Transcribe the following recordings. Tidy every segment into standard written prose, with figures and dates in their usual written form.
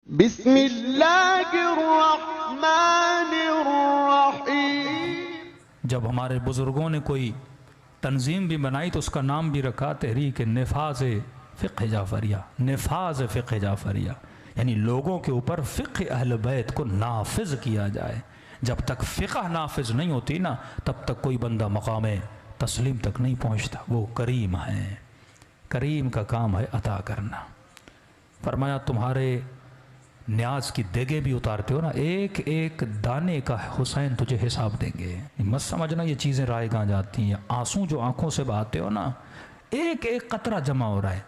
بسم اللہ الرحمن الرحیم۔ جب ہمارے بزرگوں نے کوئی تنظیم بھی بنائی تو اس کا نام بھی رکھا تحریک نفاذ فقہ جعفریہ۔ نفاذ فقہ جعفریہ یعنی لوگوں کے اوپر فقہ اہل بیت کو نافذ کیا جائے۔ جب تک فقہ نافذ نہیں ہوتی نا تب تک کوئی بندہ مقام تسلیم تک نہیں پہنچتا۔ وہ کریم ہے، کریم کا کام ہے عطا کرنا۔ فرمایا تمہارے نیاز کی دیگیں بھی اتارتے ہو نا، ایک ایک دانے کا حسین تجھے حساب دیں گے۔ مت سمجھنا یہ چیزیں رائے گاں جاتی ہیں۔ آنسو جو آنکھوں سے بہاتے ہو نا، ایک ایک قطرہ جمع ہو رہا ہے۔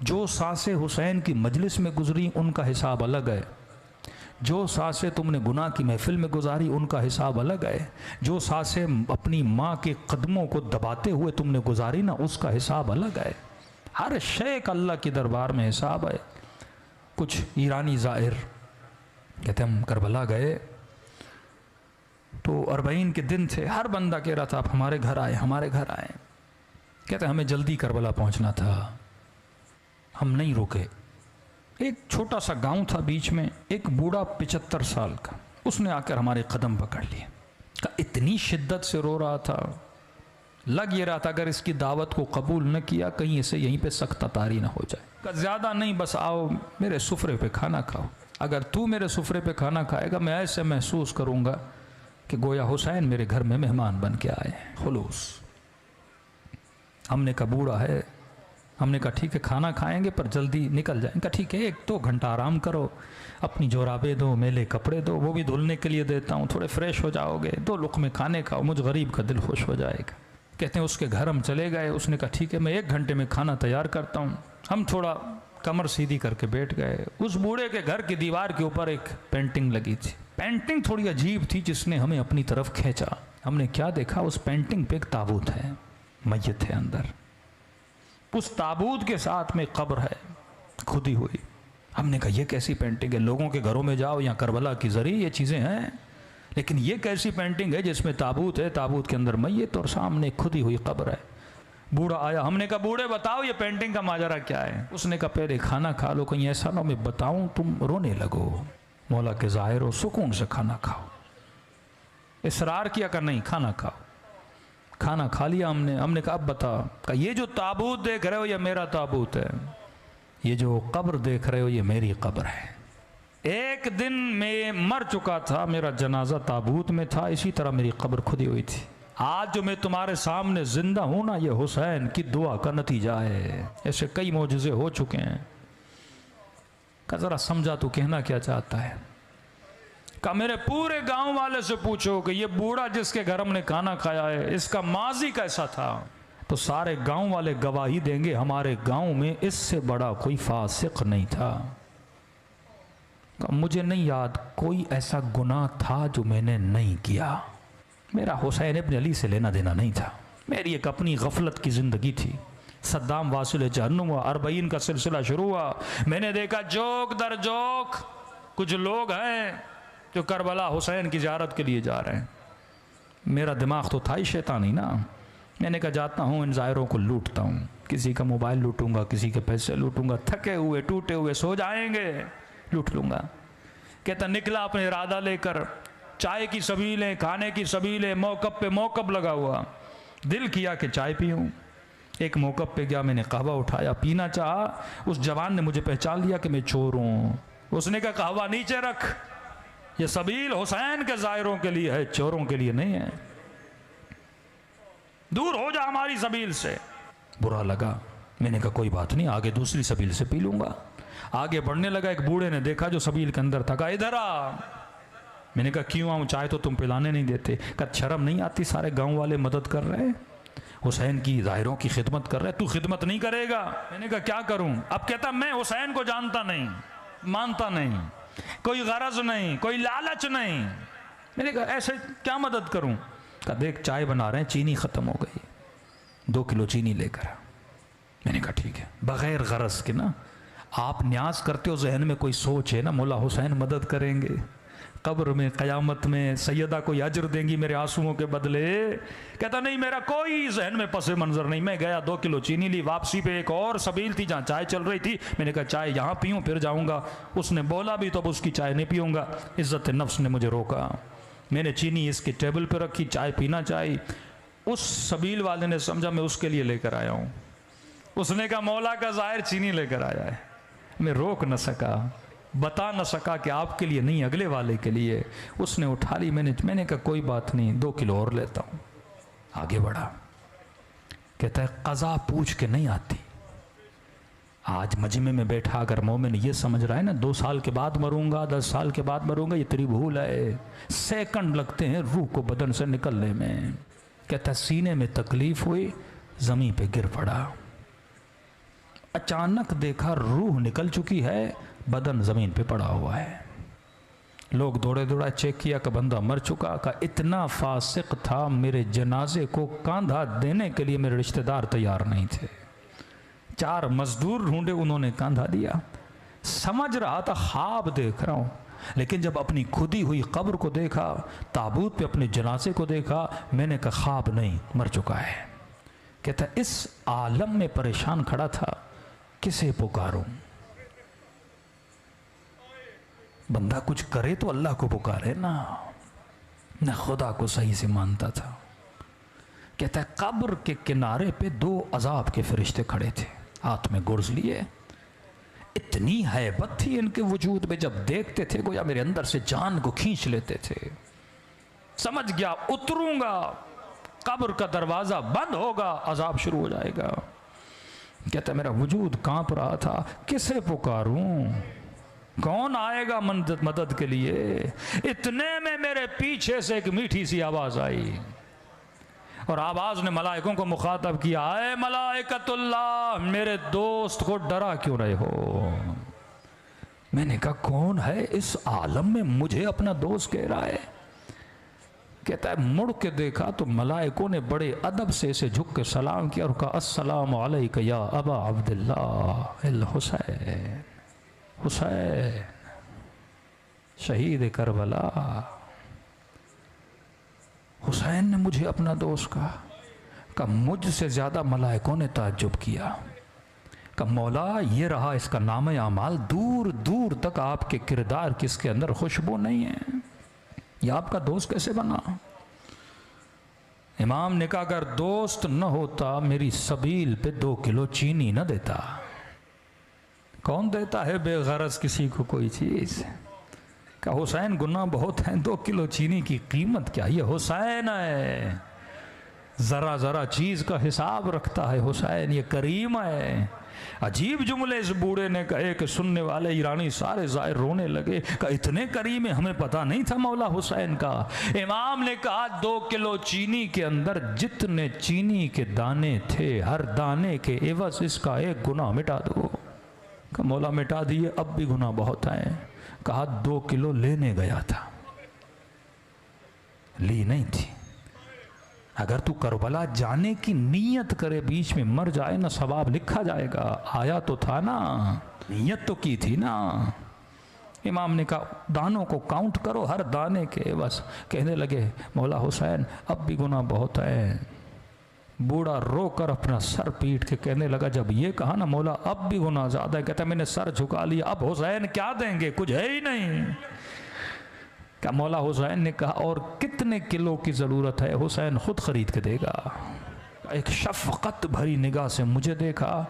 جو سانسیں حسین کی مجلس میں گزری ان کا حساب الگ ہے، جو سانسیں تم نے گناہ کی محفل میں گزاری ان کا حساب الگ ہے، جو سانسیں اپنی ماں کے قدموں کو دباتے ہوئے تم نے گزاری نا اس کا حساب الگ ہے۔ ہر شے کا اللہ کی دربار میں حساب ہے۔ کچھ ایرانی زائر کہتے ہم کربلا گئے تو 40 کے دن تھے، ہر بندہ کہہ رہا تھا آپ ہمارے گھر آئے، ہمارے گھر آئے۔ کہتے ہمیں جلدی کربلا پہنچنا تھا، ہم نہیں رکے۔ ایک چھوٹا سا گاؤں تھا بیچ میں، ایک بوڑھا 75 سال کا، اس نے آ کر ہمارے قدم پکڑ لیے۔ اتنی شدت سے رو رہا تھا، لگ یہ رہا تھا اگر اس کی دعوت کو قبول نہ کیا کہیں اسے یہیں پہ سخت تاری نہ ہو جائے۔ کہ زیادہ نہیں، بس آؤ میرے سفرے پہ کھانا کھاؤ، اگر تو میرے سفرے پہ کھانا کھائے گا میں ایسے محسوس کروں گا کہ گویا حسین میرے گھر میں مہمان بن کے آئے ہیں۔ خلوص۔ ہم نے کہا بوڑھا ہے، ہم نے کہا ٹھیک ہے کھانا کھائیں گے پر جلدی نکل جائیں گے۔ ٹھیک ہے 1-2 گھنٹہ آرام کرو، اپنی جورابیں دو، میلے کپڑے دو، وہ بھی دھلنے کے لیے دیتا ہوں، تھوڑے فریش ہو جاؤ گے، 2 لقمے کھانے کھاؤ، مجھ غریب کا دل خوش ہو جائے گا۔ کہتے ہیں اس کے گھر ہم چلے گئے، اس نے کہا ٹھیک ہے میں 1 گھنٹے میں کھانا تیار کرتا ہوں۔ ہم تھوڑا کمر سیدھی کر کے بیٹھ گئے۔ اس بوڑھے کے گھر کی دیوار کے اوپر ایک پینٹنگ لگی تھی۔ پینٹنگ تھوڑی عجیب تھی جس نے ہمیں اپنی طرف کھینچا۔ ہم نے کیا دیکھا، اس پینٹنگ پہ ایک تابوت ہے، میت ہے اندر، اس تابوت کے ساتھ میں قبر ہے کھدی ہوئی۔ ہم نے کہا یہ کیسی پینٹنگ ہے؟ لوگوں کے گھروں میں جاؤ یا کربلا کی ذریعے یہ چیزیں ہیں، لیکن یہ کیسی پینٹنگ ہے جس میں تابوت ہے، تابوت کے اندر میت اور سامنے کھدی ہوئی قبر ہے۔ بوڑھا آیا، ہم نے کہا بوڑھے بتاؤ یہ پینٹنگ کا ماجرا کیا ہے؟ اس نے کہا پہلے کھانا کھا لو، کہیں ایسا نہ میں بتاؤں تم رونے لگو۔ مولا کے ظاہر ہو، سکون سے کھانا کھاؤ۔ اصرار کیا کہ نہیں کھانا کھاؤ۔ کھانا کھا لیا ہم نے کہا اب بتا، کہ یہ جو تابوت دیکھ رہے ہو یہ میرا تابوت ہے، یہ جو قبر دیکھ رہے ہو یہ میری قبر ہے۔ ایک دن میں مر چکا تھا، میرا جنازہ تابوت میں تھا، اسی طرح میری قبر کھدی ہوئی تھی۔ آج جو میں تمہارے سامنے زندہ ہوں نا یہ حسین کی دعا کا نتیجہ ہے۔ ایسے کئی معجزے ہو چکے ہیں۔ کہ ذرا سمجھا تو کہنا کیا چاہتا ہے؟ کہ میرے پورے گاؤں والے سے پوچھو کہ یہ بوڑھا جس کے گھر ہم نے کھانا کھایا ہے اس کا ماضی کیسا تھا، تو سارے گاؤں والے گواہی دیں گے ہمارے گاؤں میں اس سے بڑا کوئی فاسق نہیں تھا۔ کہ مجھے نہیں یاد کوئی ایسا گناہ تھا جو میں نے نہیں کیا۔ میرا حسین ابن علی سے لینا دینا نہیں تھا، میری ایک اپنی غفلت کی زندگی تھی۔ صدام واصل جہنم ہوا، 40 کا سلسلہ شروع ہوا، میں نے دیکھا جوک در جوک کچھ لوگ ہیں جو کربلا حسین کی زیارت کے لیے جا رہے ہیں۔ میرا دماغ تو تھا ہی شیطانی نا، میں نے کہا جاتا ہوں ان زائروں کو لوٹتا ہوں، کسی کا موبائل لوٹوں گا، کسی کے پیسے لوٹوں گا، تھکے ہوئے ٹوٹے ہوئے سو جائیں گے، لوٹ لوں گا۔ کہتا نکلا اپنے ارادہ لے کر، چائے کی سبیلیں، کھانے کی سبیلیں، موقف پہ موقف لگا ہوا۔ دل کیا کہ چائے پیوں، ایک موقف پہ گیا، میں نے قہوہ اٹھایا، پینا چاہا، اس جوان نے مجھے پہچان لیا کہ میں چور ہوں۔ اس نے کہا قہوہ نیچے رکھ، یہ سبیل حسین کے زائروں کے لیے ہے، چوروں کے لیے نہیں ہے، دور ہو جا ہماری سبیل سے۔ برا لگا، میں نے کہا کوئی بات نہیں، آگے دوسری سبیل سے پی لوں گا۔ آگے بڑھنے لگا، ایک بوڑھے نے دیکھا جو سبیل کے اندر تھا، کہا ادھر آ۔ میں نے کہا کیوں آؤں، چائے تو تم پلانے نہیں دیتے۔ کہا شرم نہیں آتی، سارے گاؤں والے مدد کر رہے ہیں، حسین کی ظاہروں کی خدمت کر رہے، تو خدمت نہیں کرے گا؟ میں نے کہا کیا کروں؟ اب کہتا میں حسین کو جانتا نہیں، مانتا نہیں، کوئی غرض نہیں، کوئی لالچ نہیں۔ میں نے کہا ایسے کیا مدد کروں؟ کہا دیکھ چائے بنا رہے ہیں، چینی ختم ہو گئی، 2 کلو چینی لے کر۔ میں نے کہا ٹھیک ہے، بغیر غرض کے نا، آپ نیاز کرتے ہو ذہن میں کوئی سوچ ہے نا مولا حسین مدد کریں گے، قبر میں قیامت میں سیدہ کوئی اجر دیں گی میرے آنسوؤں کے بدلے؟ کہتا نہیں میرا کوئی ذہن میں پس منظر نہیں. میں گیا 2 کلو چینی لی, واپسی پہ ایک اور سبیل تھی جہاں چائے چل رہی تھی, میں نے کہا چائے یہاں پیوں پھر جاؤں گا. اس نے بولا بھی تو اب اس کی چائے نہیں پیوں گا. عزت نفس نے مجھے روکا. میں نے چینی اس کی ٹیبل پہ رکھی, چائے پینا چاہی. اس سبیل والے نے سمجھا میں اس کے لیے لے کر آیا ہوں. اس نے کہا مولا کا ظاہر چینی لے کر آیا ہے. میں روک نہ سکا, بتا نہ سکا کہ آپ کے لیے نہیں اگلے والے کے لیے. اس نے اٹھا لی. میں نے کہا کوئی بات نہیں, 2 کلو اور لیتا ہوں. آگے بڑھا. کہتا ہے قضا پوچھ کے نہیں آتی. آج مجمع میں بیٹھا اگر مومن یہ سمجھ رہا ہے نا 2 سال کے بعد مروں گا, 10 سال کے بعد مروں گا, یہ تیری بھول ہے. سیکنڈ لگتے ہیں روح کو بدن سے نکلنے میں. کہتا ہے سینے میں تکلیف ہوئی, زمین پہ گر پڑا. اچانک دیکھا روح نکل چکی ہے, بدن زمین پہ پڑا ہوا ہے. لوگ دوڑے دوڑا چیک کیا کہ بندہ مر چکا. کہ اتنا فاسق تھا میرے جنازے کو کاندھا دینے کے لیے میرے رشتہ دار تیار نہیں تھے. 4 مزدور ڈھونڈے, انہوں نے کاندھا دیا. سمجھ رہا تھا خواب دیکھ رہا ہوں, لیکن جب اپنی کھدی ہوئی قبر کو دیکھا, تابوت پہ اپنے جنازے کو دیکھا, میں نے کہا خواب نہیں, مر چکا ہے. کہتا اس عالم میں پریشان کھڑا تھا, کسے پکاروں؟ بندہ کچھ کرے تو اللہ کو پکارے نا. نہ خدا کو صحیح سے مانتا تھا. کہتا ہے قبر کے کنارے پہ 2 عذاب کے فرشتے کھڑے تھے, ہاتھ میں گرز لیے. اتنی ہیبت تھی ان کے وجود میں, جب دیکھتے تھے گویا میرے اندر سے جان کو کھینچ لیتے تھے. سمجھ گیا اتروں گا, قبر کا دروازہ بند ہوگا, عذاب شروع ہو جائے گا. کہتا ہے میرا وجود کانپ رہا تھا, کسے پکاروں؟ کون آئے گا مدد کے لیے؟ اتنے میں میرے پیچھے سے ایک میٹھی سی آواز آئی, اور آواز نے ملائکوں کو مخاطب کیا, اے ملائکۃ اللہ, میرے دوست کو ڈرا کیوں رہے ہو؟ میں نے کہا کون ہے اس عالم میں مجھے اپنا دوست کہہ رہا ہے؟ کہتا ہے مڑ کے دیکھا تو ملائکوں نے بڑے ادب سے اسے جھک کے سلام کیا اور کہا السلام علیک یا ابا عبداللہ الحسین. حسین شہید کربلا. حسین نے مجھے اپنا دوست کہا مجھ سے زیادہ ملائکوں نے تعجب کیا. کہ مولا یہ رہا اس کا نام اعمال, دور دور تک آپ کے کردار کس کے اندر خوشبو نہیں ہے, یہ آپ کا دوست کیسے بنا؟ امام نے کہا اگر دوست نہ ہوتا میری سبیل پہ 2 کلو چینی نہ دیتا. کون دیتا ہے بے غرض کسی کو کوئی چیز؟ کہ حسین گناہ بہت ہیں, 2 کلو چینی کی قیمت کیا؟ یہ حسین ہے, ذرا ذرا چیز کا حساب رکھتا ہے حسین, یہ کریم ہے. عجیب جملے اس بوڑھے نے کہے کہ سننے والے ایرانی سارے ظاہر رونے لگے کہ اتنے کریم ہیں, ہمیں پتہ نہیں تھا مولا حسین کا. امام نے کہا 2 کلو چینی کے اندر جتنے چینی کے دانے تھے, ہر دانے کے عوض اس کا 1 گناہ مٹا دو. کہ مولا مٹا دیے, اب بھی گناہ بہت ہیں. کہا 2 کلو لینے گیا تھا, لی نہیں تھی. اگر تو کربلا جانے کی نیت کرے بیچ میں مر جائے نا, ثواب لکھا جائے گا. آیا تو تھا نا, نیت تو کی تھی نا. امام نے کہا دانوں کو کاؤنٹ کرو, ہر دانے کے بس. کہنے لگے مولا حسین اب بھی گناہ بہت ہے. بوڑھا رو کر اپنا سر پیٹ کے کہنے لگا جب یہ کہا نا مولا اب بھی گناہ زیادہ ہے, کہتا میں نے سر جھکا لیا, اب حسین کیا دیں گے, کچھ ہے ہی نہیں. کہ مولا حسین نے کہا اور کتنے کلو کی ضرورت ہے؟ حسین خود خرید کے دے گا. ایک شفقت بھری نگاہ سے مجھے دیکھا,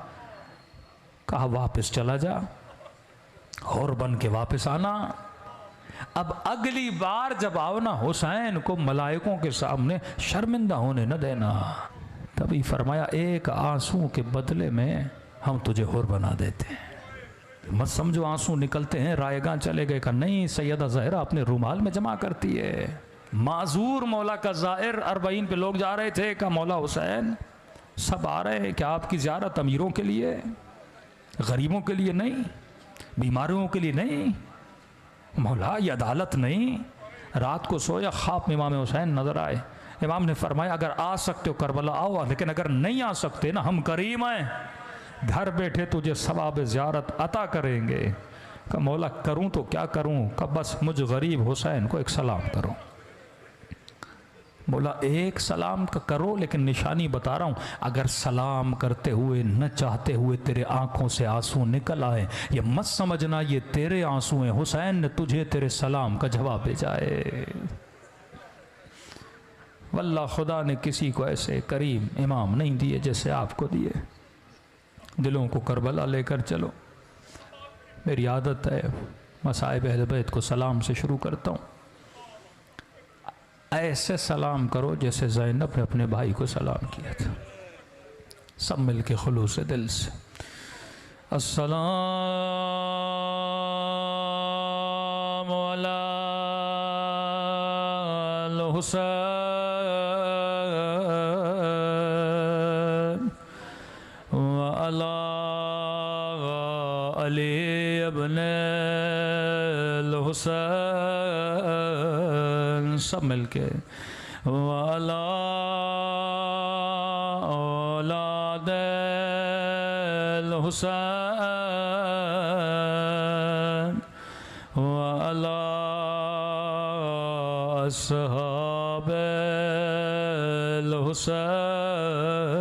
کہا واپس چلا جا, اور بن کے واپس آنا. اب اگلی بار جب آؤ نا حسین کو ملائکوں کے سامنے شرمندہ ہونے نہ دینا. تبھی فرمایا 1 آنسو کے بدلے میں ہم تجھے حور بنا دیتے ہیں. مت سمجھو آنسو نکلتے ہیں رائے گاں چلے گئے. کہ نہیں, سیدہ زہرا اپنے رومال میں جمع کرتی ہے. معذور مولا کا زائر 40 پہ لوگ جا رہے تھے. کہ مولا حسین سب آ رہے ہیں, کیا آپ کی زیارت امیروں کے لیے, غریبوں کے لیے نہیں, بیماریوں کے لیے نہیں؟ مولا یہ عدالت نہیں. رات کو سویا, خواب میں امام حسین نظر آئے. امام نے فرمایا اگر آ سکتے ہو کربلا آؤ, لیکن اگر نہیں آ سکتے نا, ہم کریم ہیں, گھر بیٹھے تجھے ثواب زیارت عطا کریں گے. کہ مولا کروں تو کیا کروں، کہ بس مجھ غریب حسین کو ایک سلام کرو۔ بولا ایک سلام کا کرو، لیکن نشانی بتا رہا ہوں، اگر سلام کرتے ہوئے نہ چاہتے ہوئے تیرے آنکھوں سے آنسو نکل آئے، یہ مت سمجھنا یہ تیرے آنسو ہیں، حسین نے تجھے تیرے سلام کا جواب بھیجا ہے۔ واللہ خدا نے کسی کو ایسے کریم امام نہیں دیے جیسے آپ کو دیے۔ دلوں کو کربلا لے کر چلو۔ میری عادت ہے مصائب اہل بیت کو سلام سے شروع کرتا ہوں، ایسے سلام کرو جیسے زینب نے اپنے بھائی کو سلام کیا تھا، سب مل کے خلوص دل سے۔ السلام علی الحسین وعلی علی ابن الحسین، سب مل کے وعلی اولاد الحسین وعلی اصحاب الحسین